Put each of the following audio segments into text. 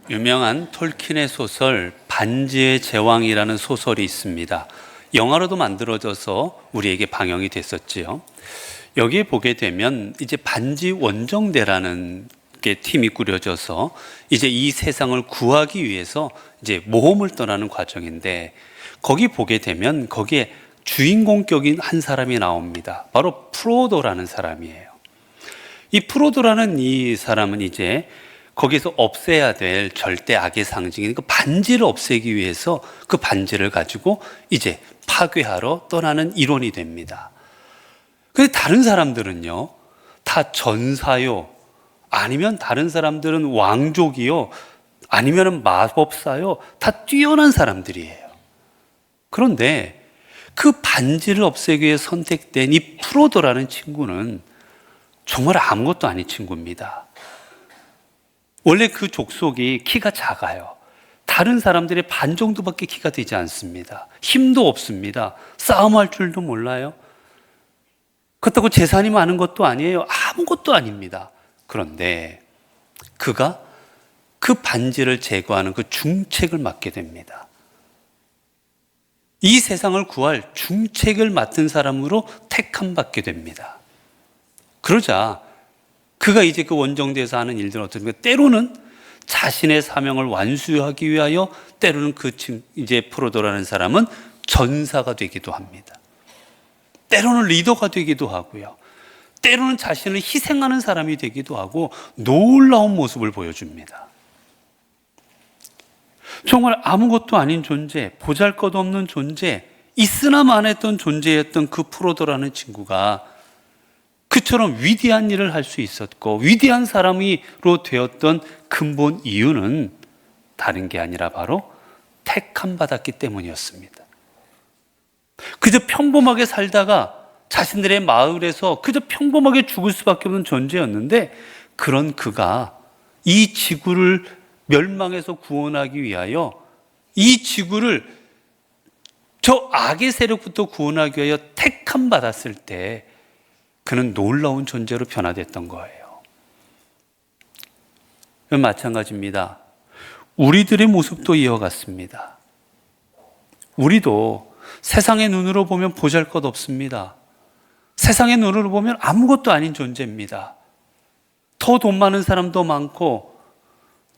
유명한 톨킨의 소설 반지의 제왕이라는 소설이 있습니다. 영화로도 만들어져서 우리에게 방영이 됐었지요. 여기에 보게 되면 이제 반지 원정대라는 게 팀이 꾸려져서 이제 이 세상을 구하기 위해서 이제 모험을 떠나는 과정인데, 거기 보게 되면 거기에 주인공격인 한 사람이 나옵니다. 바로 프로도라는 사람이에요. 이 프로도라는 이 사람은 이제 거기서 없애야 될 절대 악의 상징인 그 반지를 없애기 위해서 그 반지를 가지고 이제 파괴하러 떠나는 일원이 됩니다. 근데 다른 사람들은요, 다 전사요, 아니면 다른 사람들은 왕족이요, 아니면 마법사요, 다 뛰어난 사람들이에요. 그런데 그 반지를 없애기 위해 선택된 이 프로도라는 친구는 정말 아무것도 아닌 친구입니다. 원래 그 족속이 키가 작아요. 다른 사람들의 반 정도밖에 키가 되지 않습니다. 힘도 없습니다. 싸움할 줄도 몰라요. 그렇다고 재산이 많은 것도 아니에요. 아무것도 아닙니다. 그런데 그가 그 반지를 제거하는 그 중책을 맡게 됩니다. 이 세상을 구할 중책을 맡은 사람으로 택함 받게 됩니다. 그러자 그가 이제 그 원정대에서 하는 일들은 어떻습니까? 때로는 자신의 사명을 완수하기 위하여, 때로는 이제 프로도라는 사람은 전사가 되기도 합니다. 때로는 리더가 되기도 하고요. 때로는 자신을 희생하는 사람이 되기도 하고, 놀라운 모습을 보여줍니다. 정말 아무것도 아닌 존재, 보잘것없는 존재, 있으나 마나했던 존재였던 그 프로도라는 친구가 그처럼 위대한 일을 할 수 있었고 위대한 사람으로 되었던 근본 이유는 다른 게 아니라 바로 택함 받았기 때문이었습니다. 그저 평범하게 살다가 자신들의 마을에서 그저 평범하게 죽을 수밖에 없는 존재였는데, 그런 그가 이 지구를 멸망에서 구원하기 위하여, 이 지구를 저 악의 세력부터 구원하기 위하여 택함 받았을 때 그는 놀라운 존재로 변화됐던 거예요. 마찬가지입니다. 우리들의 모습도 이와 같습니다. 우리도 세상의 눈으로 보면 보잘것없습니다. 세상의 눈으로 보면 아무것도 아닌 존재입니다. 더 돈 많은 사람도 많고,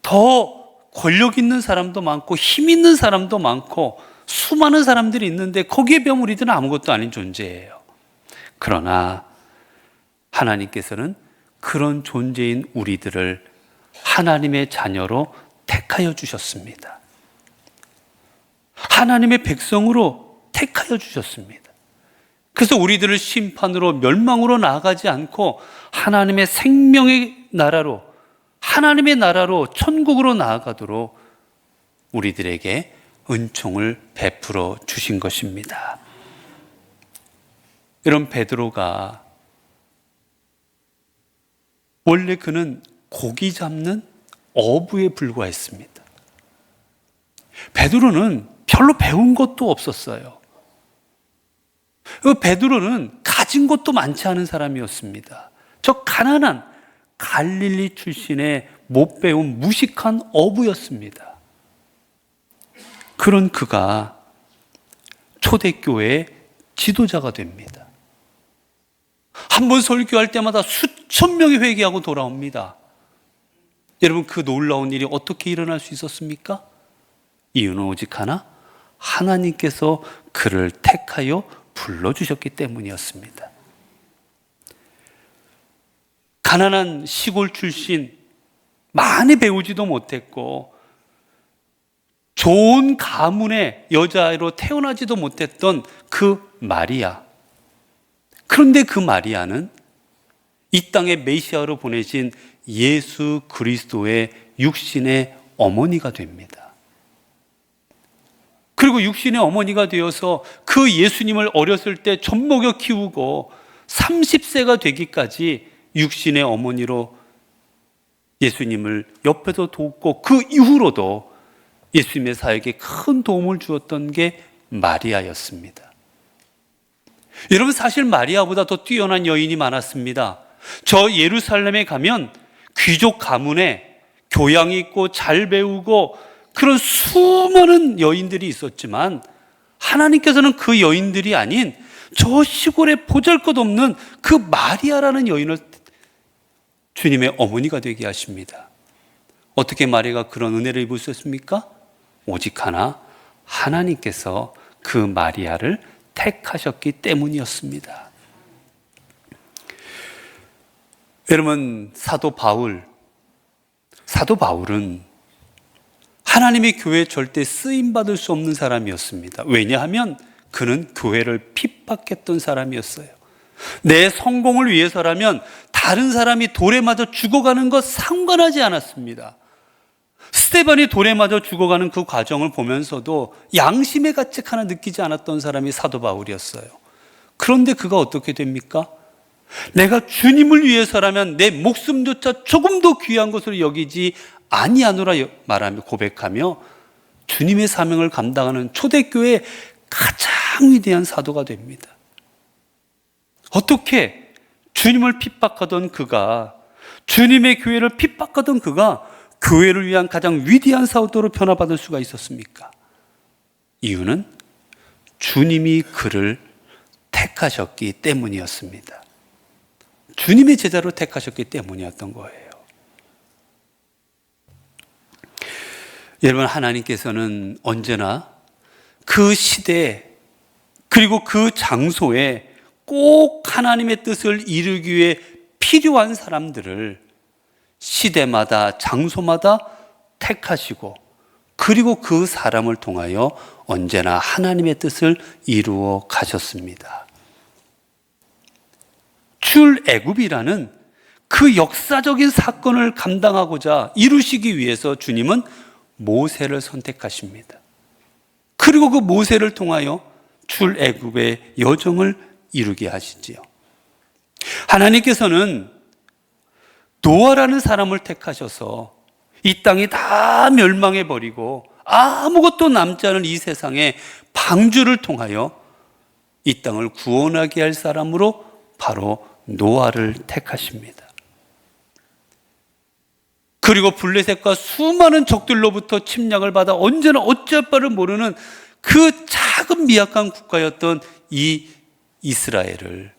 더 권력 있는 사람도 많고, 힘 있는 사람도 많고, 수많은 사람들이 있는데 거기에 비하면 우리들은 아무것도 아닌 존재예요. 그러나 하나님께서는 그런 존재인 우리들을 하나님의 자녀로 택하여 주셨습니다. 하나님의 백성으로 택하여 주셨습니다. 그래서 우리들을 심판으로, 멸망으로 나아가지 않고 하나님의 생명의 나라로, 하나님의 나라로, 천국으로 나아가도록 우리들에게 은총을 베풀어 주신 것입니다. 이런 베드로가 원래 그는 고기 잡는 어부에 불과했습니다. 베드로는 별로 배운 것도 없었어요. 베드로는 가진 것도 많지 않은 사람이었습니다. 저 가난한 갈릴리 출신의 못 배운 무식한 어부였습니다. 그런 그가 초대교회의 지도자가 됩니다. 한 번 설교할 때마다 수천 명이 회개하고 돌아옵니다. 여러분, 그 놀라운 일이 어떻게 일어날 수 있었습니까? 이유는 오직 하나, 하나님께서 그를 택하여 불러주셨기 때문이었습니다. 가난한 시골 출신, 많이 배우지도 못했고 좋은 가문의 여자로 태어나지도 못했던 그 마리아. 그런데 그 마리아는 이 땅에 메시아로 보내신 예수 그리스도의 육신의 어머니가 됩니다. 그리고 육신의 어머니가 되어서 그 예수님을 어렸을 때 젖먹여 키우고 30세가 되기까지 육신의 어머니로 예수님을 옆에서 돕고, 그 이후로도 예수님의 사역에 큰 도움을 주었던 게 마리아였습니다. 여러분, 사실 마리아보다 더 뛰어난 여인이 많았습니다. 저 예루살렘에 가면 귀족 가문의 교양 있고 잘 배우고 그런 수많은 여인들이 있었지만 하나님께서는 그 여인들이 아닌 저 시골에 보잘것없는 그 마리아라는 여인을 주님의 어머니가 되게 하십니다. 어떻게 마리아가 그런 은혜를 입을 수 있습니까? 오직 하나, 하나님께서 그 마리아를 택하셨기 때문이었습니다. 여러분, 사도 바울은 하나님의 교회에 절대 쓰임받을 수 없는 사람이었습니다. 왜냐하면 그는 교회를 핍박했던 사람이었어요. 내 성공을 위해서라면 다른 사람이 돌에 맞아 죽어가는 것 상관하지 않았습니다. 스데반이 돌에 맞아 죽어가는 그 과정을 보면서도 양심의 가책 하나 느끼지 않았던 사람이 사도 바울이었어요. 그런데 그가 어떻게 됩니까? 내가 주님을 위해서라면 내 목숨조차 조금 더 귀한 것으로 여기지 아니하노라 말하며 고백하며 주님의 사명을 감당하는 초대교회의 가장 위대한 사도가 됩니다. 어떻게 주님을 핍박하던 그가, 주님의 교회를 핍박하던 그가 교회를 위한 가장 위대한 사도로 변화받을 수가 있었습니까? 이유는 주님이 그를 택하셨기 때문이었습니다. 주님의 제자로 택하셨기 때문이었던 거예요. 여러분, 하나님께서는 언제나 그 시대에 그리고 그 장소에 꼭 하나님의 뜻을 이루기 위해 필요한 사람들을 시대마다 장소마다 택하시고 그리고 그 사람을 통하여 언제나 하나님의 뜻을 이루어 가셨습니다. 출애굽이라는 그 역사적인 사건을 감당하고자 이루시기 위해서 주님은 모세를 선택하십니다. 그리고 그 모세를 통하여 출애굽의 여정을 이루게 하시지요. 하나님께서는 노아라는 사람을 택하셔서 이 땅이 다 멸망해버리고 아무것도 남지 않은 이 세상에 방주를 통하여 이 땅을 구원하게 할 사람으로 바로 노아를 택하십니다. 그리고 블레셋과 수많은 적들로부터 침략을 받아 언제나 어찌할 바를 모르는 그 작은 미약한 국가였던 이 이스라엘을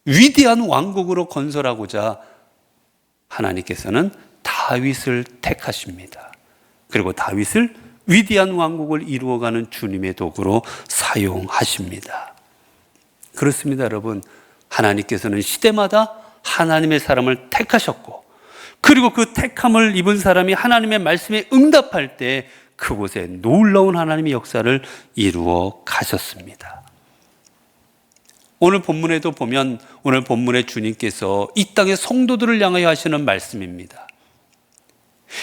위대한 왕국으로 건설하고자 하나님께서는 다윗을 택하십니다. 그리고 다윗을 위대한 왕국을 이루어가는 주님의 도구로 사용하십니다. 그렇습니다, 여러분. 하나님께서는 시대마다 하나님의 사람을 택하셨고 그리고 그 택함을 입은 사람이 하나님의 말씀에 응답할 때 그곳에 놀라운 하나님의 역사를 이루어 가셨습니다. 오늘 본문에도 보면 오늘 본문에 주님께서 이 땅의 성도들을 향하여 하시는 말씀입니다.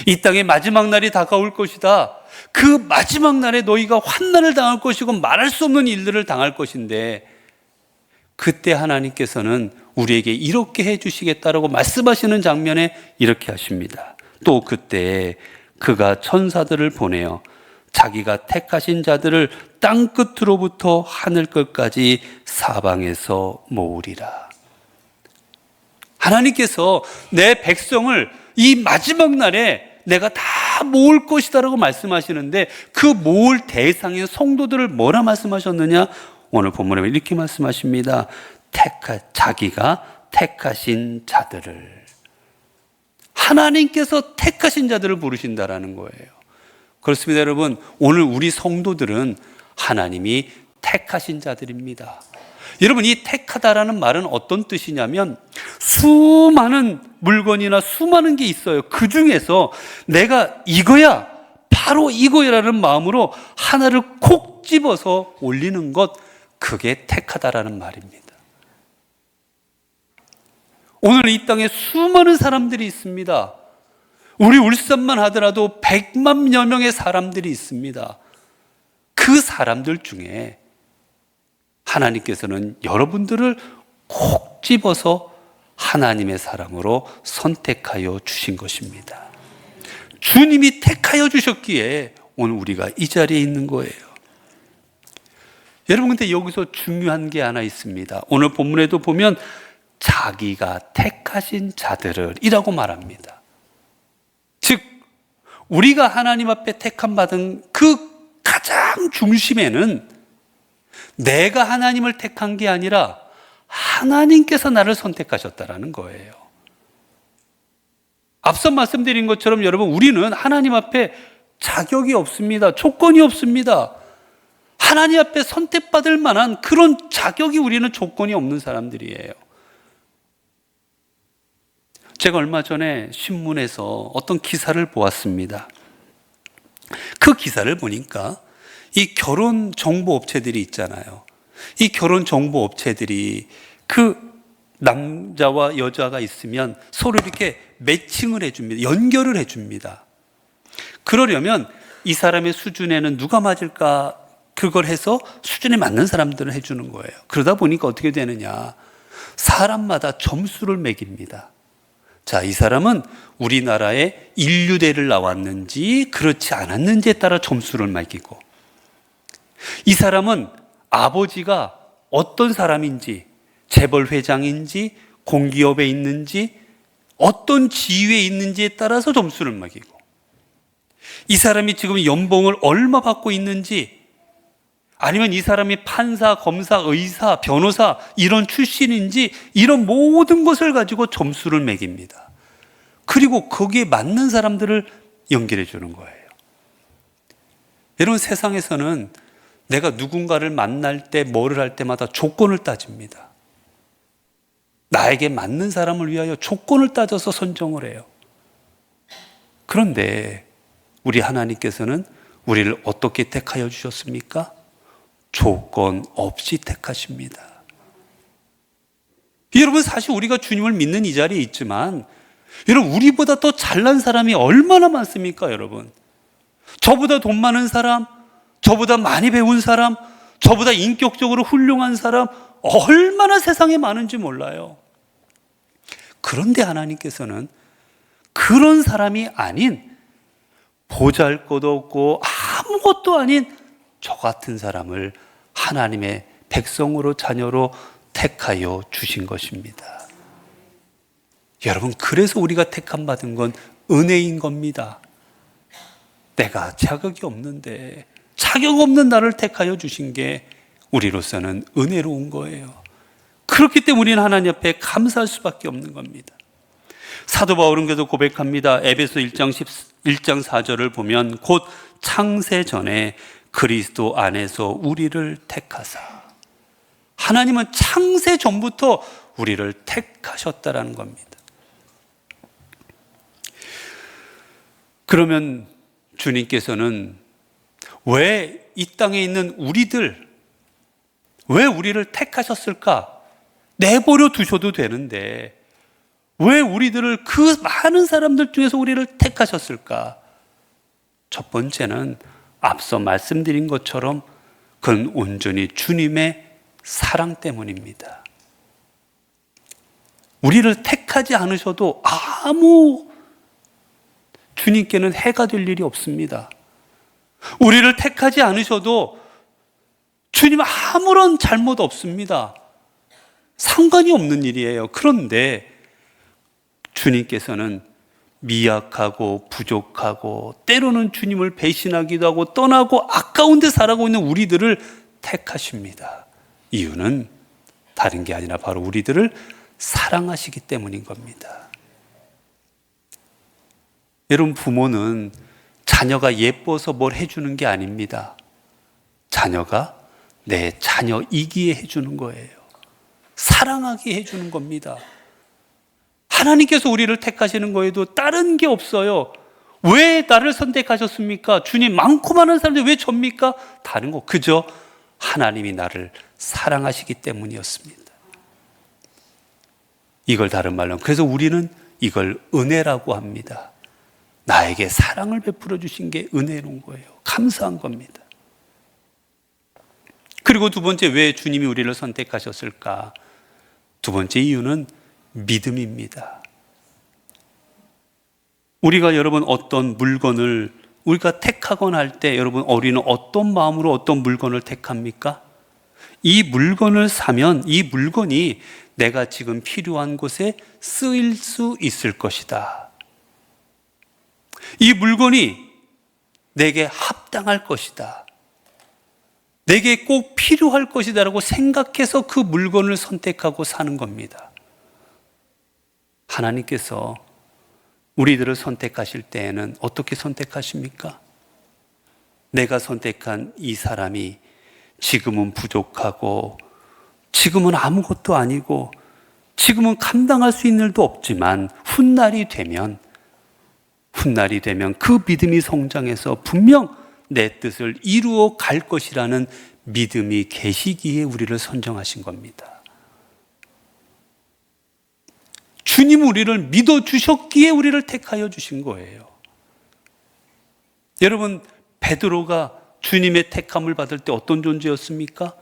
이 땅의 마지막 날이 다가올 것이다. 그 마지막 날에 너희가 환난을 당할 것이고 말할 수 없는 일들을 당할 것인데 그때 하나님께서는 우리에게 이렇게 해주시겠다라고 말씀하시는 장면에 이렇게 하십니다. 또 그때 그가 천사들을 보내어 자기가 택하신 자들을 땅 끝으로부터 하늘 끝까지 사방에서 모으리라. 하나님께서 내 백성을 이 마지막 날에 내가 다 모을 것이다라고 말씀하시는데 그 모을 대상의 성도들을 뭐라 말씀하셨느냐? 오늘 본문에 이렇게 말씀하십니다. 자기가 택하신 자들을, 하나님께서 택하신 자들을 부르신다라는 거예요. 그렇습니다, 여러분. 오늘 우리 성도들은 하나님이 택하신 자들입니다. 여러분, 이 택하다라는 말은 어떤 뜻이냐면 수많은 물건이나 수많은 게 있어요. 그 중에서 내가 이거야, 바로 이거야라는 마음으로 하나를 콕 집어서 올리는 것, 그게 택하다라는 말입니다. 오늘 이 땅에 수많은 사람들이 있습니다. 우리 울산만 하더라도 100만여 명의 사람들이 있습니다. 그 사람들 중에 하나님께서는 여러분들을 콕 집어서 하나님의 사람으로 선택하여 주신 것입니다. 주님이 택하여 주셨기에 오늘 우리가 이 자리에 있는 거예요. 여러분, 근데 여기서 중요한 게 하나 있습니다. 오늘 본문에도 보면 자기가 택하신 자들을 이라고 말합니다. 즉 우리가 하나님 앞에 택함 받은 그 가장 중심에는 내가 하나님을 택한 게 아니라 하나님께서 나를 선택하셨다라는 거예요. 앞서 말씀드린 것처럼 여러분, 우리는 하나님 앞에 자격이 없습니다. 조건이 없습니다. 하나님 앞에 선택받을 만한 그런 자격이, 우리는 조건이 없는 사람들이에요. 제가 얼마 전에 신문에서 어떤 기사를 보았습니다. 그 기사를 보니까 이 결혼 정보 업체들이 있잖아요. 이 결혼 정보 업체들이 그 남자와 여자가 있으면 서로 이렇게 매칭을 해줍니다. 연결을 해줍니다. 그러려면 이 사람의 수준에는 누가 맞을까, 그걸 해서 수준에 맞는 사람들을 해주는 거예요. 그러다 보니까 어떻게 되느냐, 사람마다 점수를 매깁니다. 자, 이 사람은 우리나라에 인류대를 나왔는지 그렇지 않았는지에 따라 점수를 매기고, 이 사람은 아버지가 어떤 사람인지, 재벌 회장인지, 공기업에 있는지, 어떤 지위에 있는지에 따라서 점수를 매기고, 이 사람이 지금 연봉을 얼마 받고 있는지, 아니면 이 사람이 판사, 검사, 의사, 변호사 이런 출신인지, 이런 모든 것을 가지고 점수를 매깁니다. 그리고 거기에 맞는 사람들을 연결해 주는 거예요. 여러분, 세상에서는 내가 누군가를 만날 때, 뭐를 할 때마다 조건을 따집니다. 나에게 맞는 사람을 위하여 조건을 따져서 선정을 해요. 그런데 우리 하나님께서는 우리를 어떻게 택하여 주셨습니까? 조건 없이 택하십니다. 여러분, 사실 우리가 주님을 믿는 이 자리에 있지만, 여러분, 우리보다 더 잘난 사람이 얼마나 많습니까? 여러분, 저보다 돈 많은 사람, 저보다 많이 배운 사람, 저보다 인격적으로 훌륭한 사람, 얼마나 세상에 많은지 몰라요. 그런데 하나님께서는 그런 사람이 아닌, 보잘것없고 아무것도 아닌 저 같은 사람을 하나님의 백성으로, 자녀로 택하여 주신 것입니다. 여러분, 그래서 우리가 택함 받은 건 은혜인 겁니다. 내가 자격이 없는데 자격 없는 나를 택하여 주신 게 우리로서는 은혜로운 거예요. 그렇기 때문에 우리는 하나님 앞에 감사할 수밖에 없는 겁니다. 사도 바울은 계속 고백합니다. 에베소 1장 4절을 보면, 곧 창세 전에 그리스도 안에서 우리를 택하사. 하나님은 창세 전부터 우리를 택하셨다라는 겁니다. 그러면 주님께서는 왜 이 땅에 있는 우리들, 왜 우리를 택하셨을까? 내버려 두셔도 되는데 왜 우리들을, 그 많은 사람들 중에서 우리를 택하셨을까? 첫 번째는 앞서 말씀드린 것처럼 그건 온전히 주님의 사랑 때문입니다. 우리를 택하지 않으셔도 아무 주님께는 해가 될 일이 없습니다. 우리를 택하지 않으셔도 주님 아무런 잘못 없습니다. 상관이 없는 일이에요. 그런데 주님께서는 미약하고 부족하고 때로는 주님을 배신하기도 하고 떠나고 아까운 데 살아가고 있는 우리들을 택하십니다. 이유는 다른 게 아니라 바로 우리들을 사랑하시기 때문인 겁니다. 여러분, 부모는 자녀가 예뻐서 뭘 해주는 게 아닙니다. 자녀가 내 자녀이기에 해주는 거예요. 사랑하게 해주는 겁니다. 하나님께서 우리를 택하시는 거에도 다른 게 없어요. 왜 나를 선택하셨습니까? 주님, 많고 많은 사람들 왜 접니까? 다른 거, 그저 하나님이 나를 사랑하시기 때문이었습니다. 이걸 다른 말로, 그래서 우리는 이걸 은혜라고 합니다. 나에게 사랑을 베풀어 주신 게 은혜로운 거예요. 감사한 겁니다. 그리고 두 번째, 왜 주님이 우리를 선택하셨을까? 두 번째 이유는 믿음입니다. 우리가 여러분 어떤 물건을 우리가 택하거나 할 때 여러분, 우리는 어떤 마음으로 어떤 물건을 택합니까? 이 물건을 사면 이 물건이 내가 지금 필요한 곳에 쓰일 수 있을 것이다. 이 물건이 내게 합당할 것이다, 내게 꼭 필요할 것이다 라고 생각해서 그 물건을 선택하고 사는 겁니다. 하나님께서 우리들을 선택하실 때에는 어떻게 선택하십니까? 내가 선택한 이 사람이 지금은 부족하고, 지금은 아무것도 아니고, 지금은 감당할 수 있는 일도 없지만 훗날이 되면 그 믿음이 성장해서 분명 내 뜻을 이루어 갈 것이라는 믿음이 계시기에 우리를 선정하신 겁니다. 주님 우리를 믿어주셨기에 우리를 택하여 주신 거예요. 여러분, 베드로가 주님의 택함을 받을 때 어떤 존재였습니까?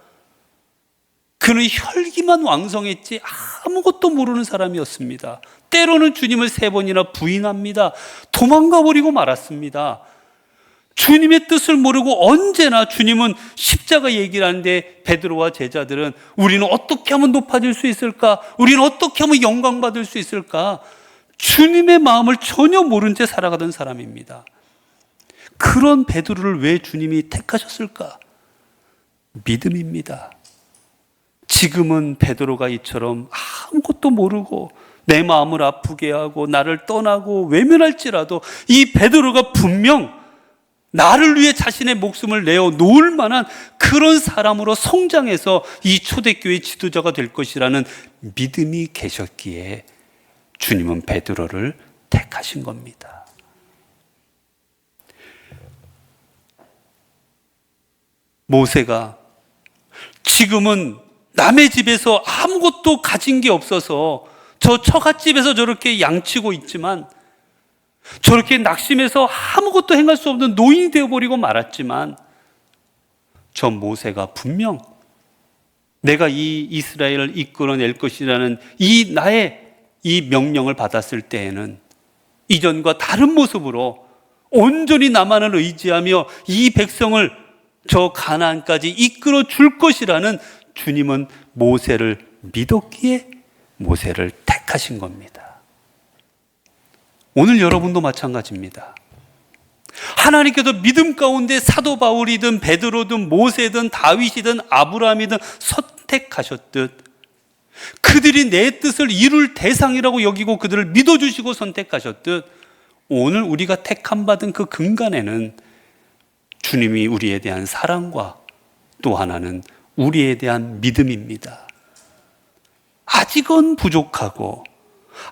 그는 혈기만 왕성했지 아무것도 모르는 사람이었습니다. 때로는 주님을 3번이나 부인합니다. 도망가 버리고 말았습니다. 주님의 뜻을 모르고 언제나 주님은 십자가 얘기를 하는데 베드로와 제자들은 우리는 어떻게 하면 높아질 수 있을까? 우리는 어떻게 하면 영광받을 수 있을까? 주님의 마음을 전혀 모른 채 살아가던 사람입니다. 그런 베드로를 왜 주님이 택하셨을까? 믿음입니다. 지금은 베드로가 이처럼 아무것도 모르고 내 마음을 아프게 하고 나를 떠나고 외면할지라도 이 베드로가 분명 나를 위해 자신의 목숨을 내어 놓을 만한 그런 사람으로 성장해서 이 초대교회 지도자가 될 것이라는 믿음이 계셨기에 주님은 베드로를 택하신 겁니다. 모세가 지금은 남의 집에서 아무것도 가진 게 없어서 저 처갓집에서 저렇게 양치고 있지만, 저렇게 낙심해서 아무것도 행할 수 없는 노인이 되어버리고 말았지만, 저 모세가 분명 내가 이 이스라엘을 이끌어낼 것이라는 이 나의 이 명령을 받았을 때에는 이전과 다른 모습으로 온전히 나만을 의지하며 이 백성을 저 가나안까지 이끌어 줄 것이라는 주님은 모세를 믿었기에 모세를 택하신 겁니다. 오늘 여러분도 마찬가지입니다. 하나님께서 믿음 가운데 사도 바울이든 베드로든 모세든 다윗이든 아브라함이든 선택하셨듯 그들이 내 뜻을 이룰 대상이라고 여기고 그들을 믿어주시고 선택하셨듯 오늘 우리가 택함받은 그 근간에는 주님이 우리에 대한 사랑과 또 하나는 우리에 대한 믿음입니다. 아직은 부족하고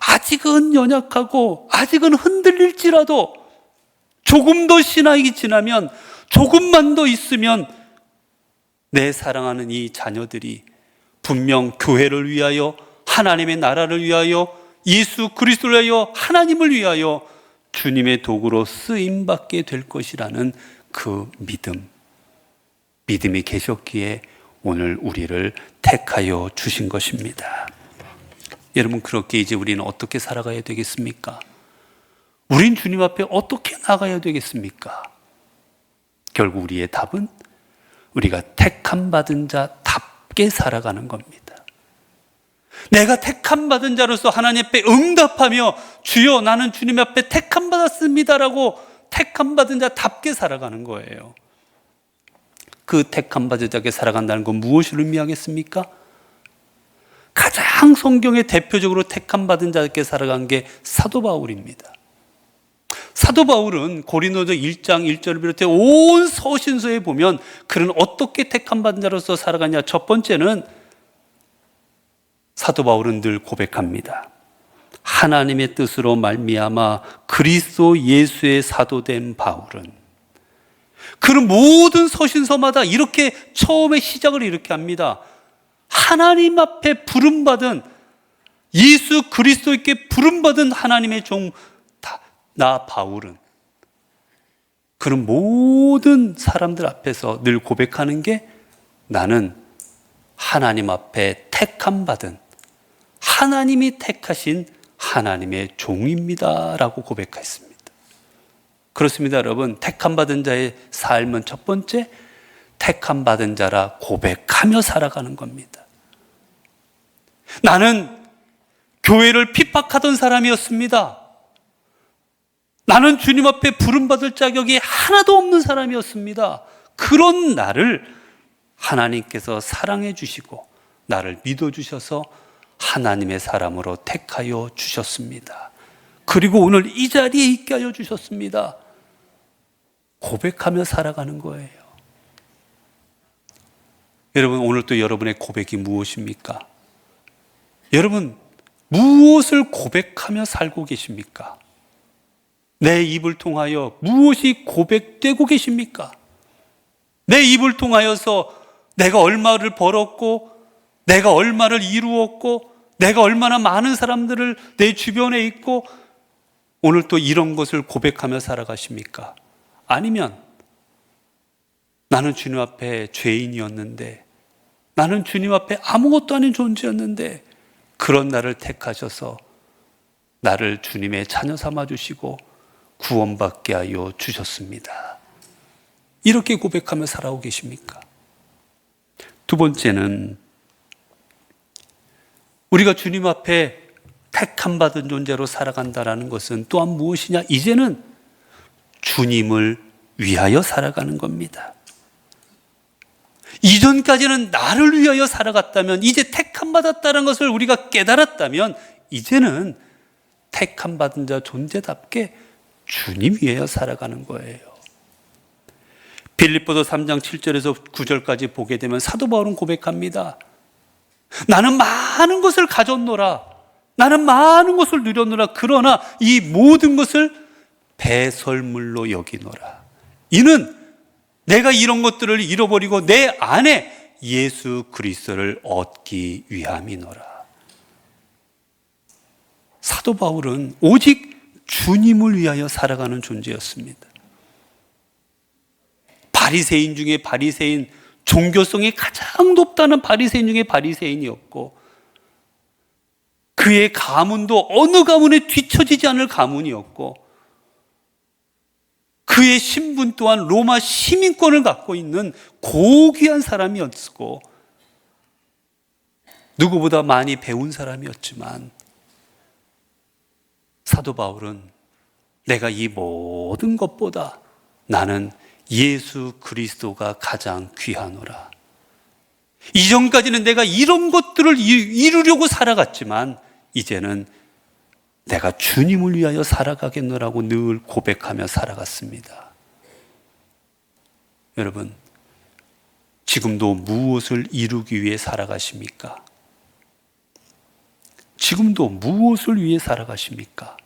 아직은 연약하고 아직은 흔들릴지라도 조금 더 신학이 지나면 조금만 더 있으면 내 사랑하는 이 자녀들이 분명 교회를 위하여 하나님의 나라를 위하여 예수 그리스도를 위하여 하나님을 위하여 주님의 도구로 쓰임받게 될 것이라는 그 믿음이 계셨기에 오늘 우리를 택하여 주신 것입니다. 여러분, 그렇게 이제 우리는 어떻게 살아가야 되겠습니까? 우린 주님 앞에 어떻게 나가야 되겠습니까? 결국 우리의 답은 우리가 택함 받은 자답게 살아가는 겁니다. 내가 택함 받은 자로서 하나님 앞에 응답하며 주여 나는 주님 앞에 택함 받았습니다라고 택함 받은 자답게 살아가는 거예요. 그 택함 받은 자답게 살아간다는 건 무엇을 의미하겠습니까? 가장 성경에 대표적으로 택함 받은 자답게 살아간 게 사도 바울입니다. 사도 바울은 고린도서 1장 1절을 비롯해 온 서신서에 보면 그는 어떻게 택함 받은 자로서 살아가냐. 첫 번째는 사도 바울은 늘 고백합니다. 하나님의 뜻으로 말미암아 그리스도 예수의 사도된 바울은, 그는 모든 서신서마다 이렇게 처음에 시작을 이렇게 합니다. 하나님 앞에 부름받은, 예수 그리스도께 부름받은 하나님의 종 나 바울은, 그는 모든 사람들 앞에서 늘 고백하는 게 나는 하나님 앞에 택함 받은, 하나님이 택하신 하나님의 종입니다 라고 고백했습니다. 그렇습니다, 여러분. 택함 받은 자의 삶은 첫 번째, 택함 받은 자라 고백하며 살아가는 겁니다. 나는 교회를 핍박하던 사람이었습니다. 나는 주님 앞에 부름받을 자격이 하나도 없는 사람이었습니다. 그런 나를 하나님께서 사랑해 주시고 나를 믿어주셔서 하나님의 사람으로 택하여 주셨습니다. 그리고 오늘 이 자리에 있게 하여 주셨습니다. 고백하며 살아가는 거예요. 여러분, 오늘 또 여러분의 고백이 무엇입니까? 여러분, 무엇을 고백하며 살고 계십니까? 내 입을 통하여 무엇이 고백되고 계십니까? 내 입을 통하여서 내가 얼마를 벌었고, 내가 얼마를 이루었고, 내가 얼마나 많은 사람들을 내 주변에 있고, 오늘 또 이런 것을 고백하며 살아가십니까? 아니면 나는 주님 앞에 죄인이었는데, 나는 주님 앞에 아무것도 아닌 존재였는데 그런 나를 택하셔서 나를 주님의 자녀 삼아주시고 구원받게 하여 주셨습니다. 이렇게 고백하며 살아오고 계십니까? 두 번째는 우리가 주님 앞에 택함 받은 존재로 살아간다는 것은 또한 무엇이냐? 이제는 주님을 위하여 살아가는 겁니다. 이전까지는 나를 위하여 살아갔다면, 이제 택함 받았다는 것을 우리가 깨달았다면, 이제는 택함 받은 자 존재답게 주님 위하여 살아가는 거예요. 빌립보서 3장 7절에서 9절까지 보게 되면 사도 바울은 고백합니다. 나는 많은 것을 가졌노라. 나는 많은 것을 누렸노라. 그러나 이 모든 것을 배설물로 여기노라. 이는 내가 이런 것들을 잃어버리고 내 안에 예수 그리스도를 얻기 위함이노라. 사도 바울은 오직 주님을 위하여 살아가는 존재였습니다. 바리새인 중에 바리새인, 종교성이 가장 높다는 바리새인 중에 바리새인이었고, 그의 가문도 어느 가문에 뒤처지지 않을 가문이었고, 그의 신분 또한 로마 시민권을 갖고 있는 고귀한 사람이었고, 누구보다 많이 배운 사람이었지만, 사도 바울은 내가 이 모든 것보다 나는 예수 그리스도가 가장 귀하노라. 이전까지는 내가 이런 것들을 이루려고 살아갔지만 이제는 내가 주님을 위하여 살아가겠노라고 늘 고백하며 살아갔습니다. 여러분, 지금도 무엇을 이루기 위해 살아가십니까? 지금도 무엇을 위해 살아가십니까?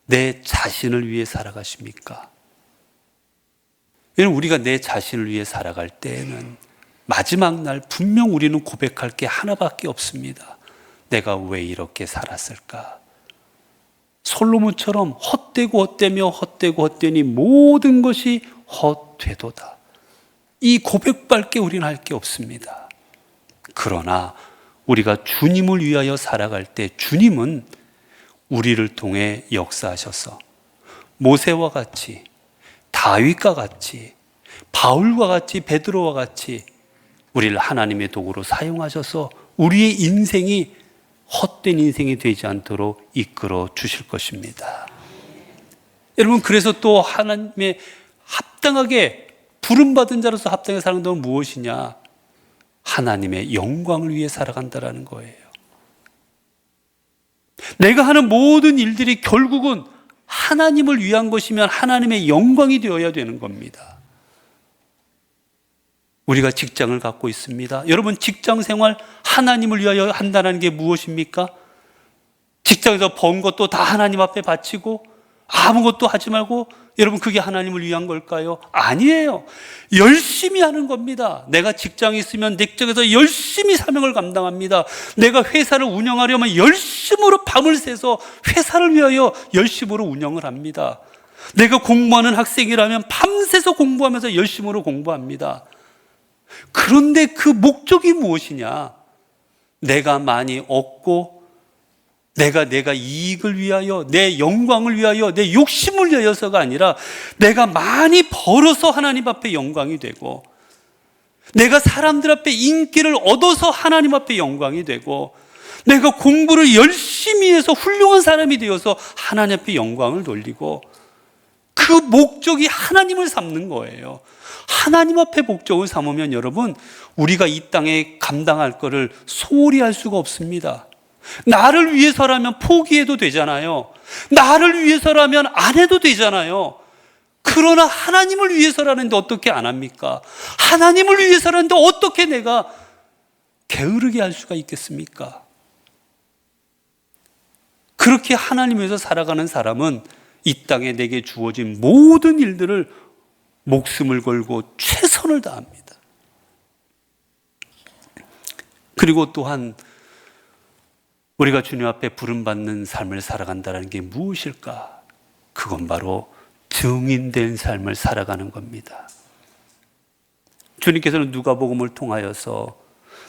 내 자신을 위해 살아가십니까? 여러분, 우리가 내 자신을 위해 살아갈 때에는 마지막 날 분명 우리는 고백할 게 하나밖에 없습니다. 내가 왜 이렇게 살았을까? 솔로몬처럼 헛되고 헛되며 헛되고 헛되니 모든 것이 헛되도다. 이 고백밖에 우리는 할 게 없습니다. 그러나 우리가 주님을 위하여 살아갈 때 주님은 우리를 통해 역사하셔서 모세와 같이, 다윗과 같이, 바울과 같이, 베드로와 같이 우리를 하나님의 도구로 사용하셔서 우리의 인생이 헛된 인생이 되지 않도록 이끌어 주실 것입니다. 여러분, 그래서 또 하나님의 합당하게 부름받은 자로서 합당하게 사는 건 무엇이냐? 하나님의 영광을 위해 살아간다라는 거예요. 내가 하는 모든 일들이 결국은 하나님을 위한 것이면 하나님의 영광이 되어야 되는 겁니다. 우리가 직장을 갖고 있습니다. 여러분, 직장 생활 하나님을 위하여 한다는 게 무엇입니까? 직장에서 번 것도 다 하나님 앞에 바치고 아무것도 하지 말고, 여러분, 그게 하나님을 위한 걸까요? 아니에요. 열심히 하는 겁니다. 내가 직장에 있으면 내 직장에서 열심히 사명을 감당합니다. 내가 회사를 운영하려면 열심으로 밤을 새서 회사를 위하여 열심으로 운영을 합니다. 내가 공부하는 학생이라면 밤새서 공부하면서 열심으로 공부합니다. 그런데 그 목적이 무엇이냐? 내가 많이 얻고 내가 이익을 위하여, 내 영광을 위하여, 내 욕심을 위하여서가 아니라 내가 많이 벌어서 하나님 앞에 영광이 되고, 내가 사람들 앞에 인기를 얻어서 하나님 앞에 영광이 되고, 내가 공부를 열심히 해서 훌륭한 사람이 되어서 하나님 앞에 영광을 돌리고, 그 목적이 하나님을 삼는 거예요. 하나님 앞에 목적을 삼으면 여러분, 우리가 이 땅에 감당할 것을 소홀히 할 수가 없습니다. 나를 위해서라면 포기해도 되잖아요. 나를 위해서라면 안 해도 되잖아요. 그러나 하나님을 위해서라는데 어떻게 안 합니까? 하나님을 위해서라는데 어떻게 내가 게으르게 할 수가 있겠습니까? 그렇게 하나님 위해서 살아가는 사람은 이 땅에 내게 주어진 모든 일들을 목숨을 걸고 최선을 다합니다. 그리고 또한 우리가 주님 앞에 부름받는 삶을 살아간다는 게 무엇일까? 그건 바로 증인된 삶을 살아가는 겁니다. 주님께서는 누가복음을 통하여서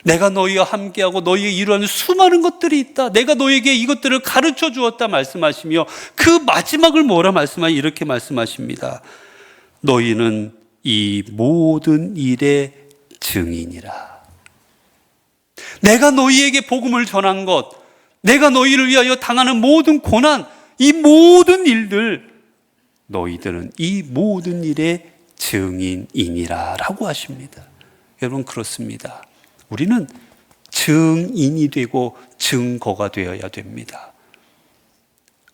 내가 너희와 함께하고 너희에게 이루는 수많은 것들이 있다, 내가 너희에게 이것들을 가르쳐 주었다 말씀하시며, 그 마지막을 뭐라 말씀하시냐, 이렇게 말씀하십니다. 너희는 이 모든 일의 증인이라. 내가 너희에게 복음을 전한 것, 내가 너희를 위하여 당하는 모든 고난, 이 모든 일들, 너희들은 이 모든 일의 증인이니라 라고 하십니다. 여러분, 그렇습니다. 우리는 증인이 되고 증거가 되어야 됩니다.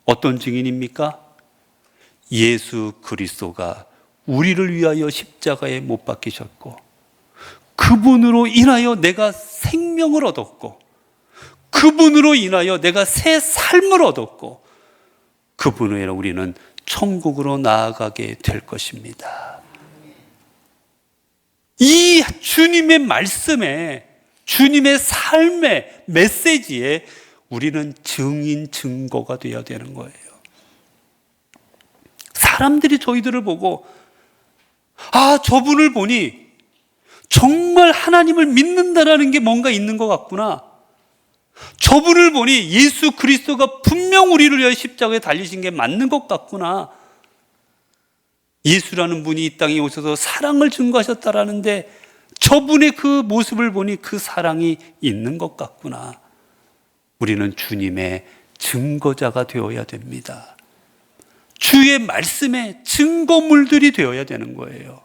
어떤 증인입니까? 예수 그리스도가 우리를 위하여 십자가에 못 박히셨고, 그분으로 인하여 내가 생명을 얻었고, 그분으로 인하여 내가 새 삶을 얻었고, 그분으로 인하여 우리는 천국으로 나아가게 될 것입니다. 이 주님의 말씀에, 주님의 삶의 메시지에 우리는 증인, 증거가 되어야 되는 거예요. 사람들이 저희들을 보고, 아, 저분을 보니 정말 하나님을 믿는다라는 게 뭔가 있는 것 같구나. 저분을 보니 예수 그리스도가 분명 우리를 위해 십자가에 달리신 게 맞는 것 같구나. 예수라는 분이 이 땅에 오셔서 사랑을 증거하셨다라는데 저분의 그 모습을 보니 그 사랑이 있는 것 같구나. 우리는 주님의 증거자가 되어야 됩니다. 주의 말씀의 증거물들이 되어야 되는 거예요.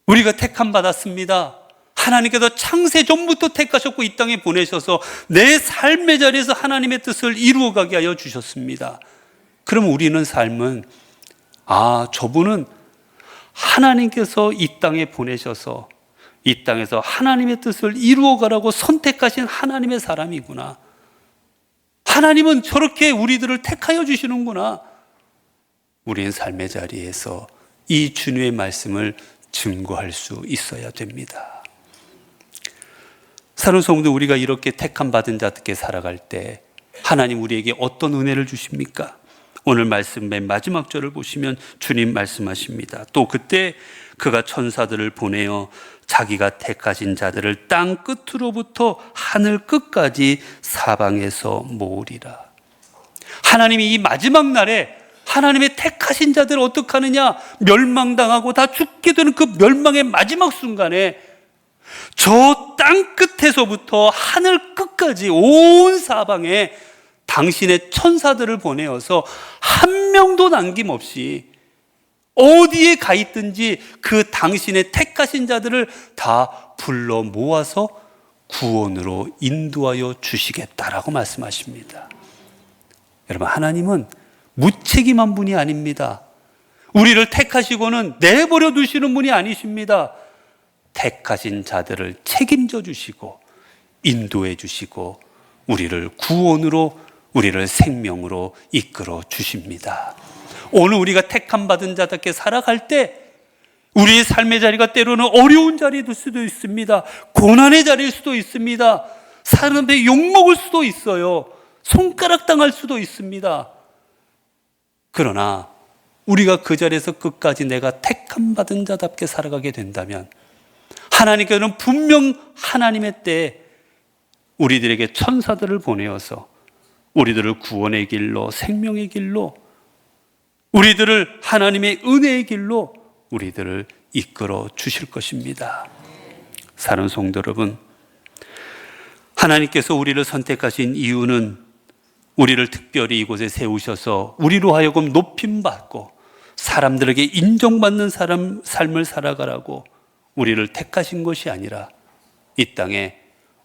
우리가 택함 받았습니다. 하나님께서 창세 전부터 택하셨고 이 땅에 보내셔서 내 삶의 자리에서 하나님의 뜻을 이루어가게 하여 주셨습니다. 그럼 우리는 삶은, 아, 저분은 하나님께서 이 땅에 보내셔서 이 땅에서 하나님의 뜻을 이루어가라고 선택하신 하나님의 사람이구나. 하나님은 저렇게 우리들을 택하여 주시는구나. 우리의 삶의 자리에서 이 주님의 말씀을 증거할 수 있어야 됩니다. 사랑하는 성도, 우리가 이렇게 택함 받은 자답게 살아갈 때 하나님 우리에게 어떤 은혜를 주십니까? 오늘 말씀 맨 마지막 절을 보시면 주님 말씀하십니다. 또 그때 그가 천사들을 보내어 자기가 택하신 자들을 땅 끝으로부터 하늘 끝까지 사방에서 모으리라. 하나님이 이 마지막 날에 하나님의 택하신 자들을 어떻게 하느냐? 멸망당하고 다 죽게 되는 그 멸망의 마지막 순간에 저 땅 끝에서부터 하늘 끝까지 온 사방에 당신의 천사들을 보내어서 한 명도 남김없이 어디에 가 있든지 그 당신의 택하신 자들을 다 불러 모아서 구원으로 인도하여 주시겠다라고 말씀하십니다. 여러분, 하나님은 무책임한 분이 아닙니다. 우리를 택하시고는 내버려 두시는 분이 아니십니다. 택하신 자들을 책임져 주시고 인도해 주시고 우리를 구원으로, 우리를 생명으로 이끌어 주십니다. 오늘 우리가 택함 받은 자답게 살아갈 때 우리의 삶의 자리가 때로는 어려운 자리일 수도 있습니다. 고난의 자리일 수도 있습니다. 사람의 욕먹을 수도 있어요. 손가락 당할 수도 있습니다. 그러나 우리가 그 자리에서 끝까지 내가 택함 받은 자답게 살아가게 된다면 하나님께서는 분명 하나님의 때에 우리들에게 천사들을 보내어서 우리들을 구원의 길로, 생명의 길로, 우리들을 하나님의 은혜의 길로 우리들을 이끌어 주실 것입니다. 사랑하는 성도 여러분, 하나님께서 우리를 선택하신 이유는 우리를 특별히 이곳에 세우셔서 우리로 하여금 높임받고 사람들에게 인정받는 삶을 살아가라고 우리를 택하신 것이 아니라 이 땅에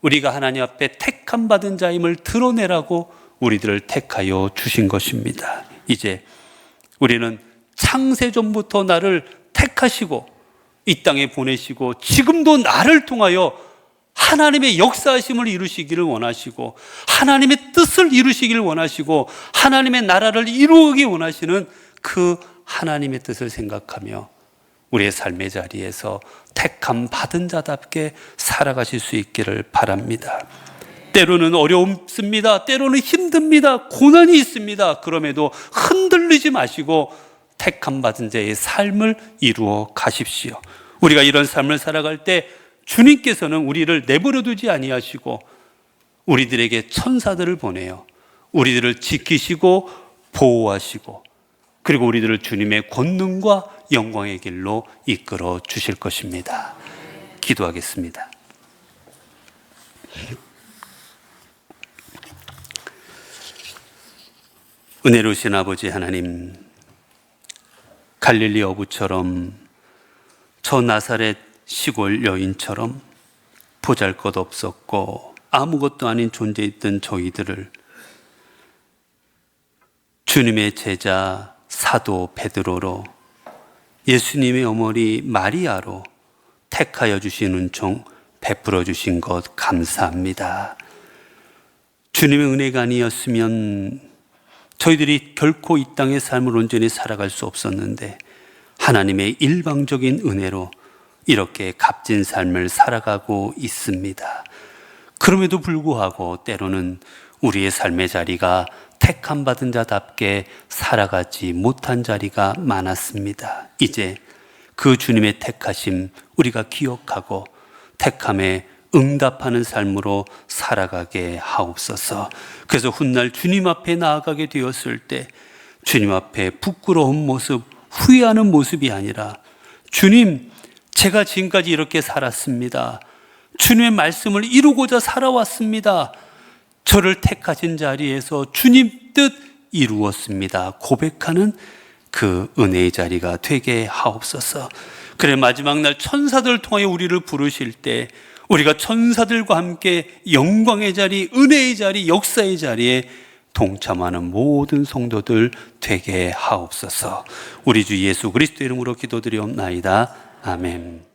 우리가 하나님 앞에 택함 받은 자임을 드러내라고 우리들을 택하여 주신 것입니다. 이제 우리는 창세전부터 나를 택하시고 이 땅에 보내시고 지금도 나를 통하여 하나님의 역사하심을 이루시기를 원하시고 하나님의 뜻을 이루시기를 원하시고 하나님의 나라를 이루기 원하시는 그 하나님의 뜻을 생각하며 우리의 삶의 자리에서 택함 받은 자답게 살아가실 수 있기를 바랍니다. 때로는 어렵습니다. 때로는 힘듭니다. 고난이 있습니다. 그럼에도 흔들리지 마시고 택함 받은 자의 삶을 이루어 가십시오. 우리가 이런 삶을 살아갈 때 주님께서는 우리를 내버려 두지 아니하시고 우리들에게 천사들을 보내요. 우리들을 지키시고 보호하시고 그리고 우리들을 주님의 권능과 영광의 길로 이끌어 주실 것입니다. 기도하겠습니다. 은혜로우신 아버지 하나님, 갈릴리 어부처럼 저 나사렛 시골 여인처럼 보잘것없었고 아무것도 아닌 존재였던 저희들을 주님의 제자 사도 베드로로 예수님의 어머니 마리아로 택하여 주신 은총 베풀어 주신 것 감사합니다. 주님의 은혜가 아니었으면 저희들이 결코 이 땅의 삶을 온전히 살아갈 수 없었는데 하나님의 일방적인 은혜로 이렇게 값진 삶을 살아가고 있습니다. 그럼에도 불구하고 때로는 우리의 삶의 자리가 택함 받은 자답게 살아가지 못한 자리가 많았습니다. 이제 그 주님의 택하심 우리가 기억하고 택함에 응답하는 삶으로 살아가게 하옵소서. 그래서 훗날 주님 앞에 나아가게 되었을 때 주님 앞에 부끄러운 모습, 후회하는 모습이 아니라 주님, 제가 지금까지 이렇게 살았습니다. 주님의 말씀을 이루고자 살아왔습니다. 저를 택하신 자리에서 주님 뜻 이루었습니다. 고백하는 그 은혜의 자리가 되게 하옵소서. 그래 마지막 날 천사들을 통하여 우리를 부르실 때 우리가 천사들과 함께 영광의 자리, 은혜의 자리, 역사의 자리에 동참하는 모든 성도들 되게 하옵소서. 우리 주 예수 그리스도 이름으로 기도드리옵나이다. 아멘.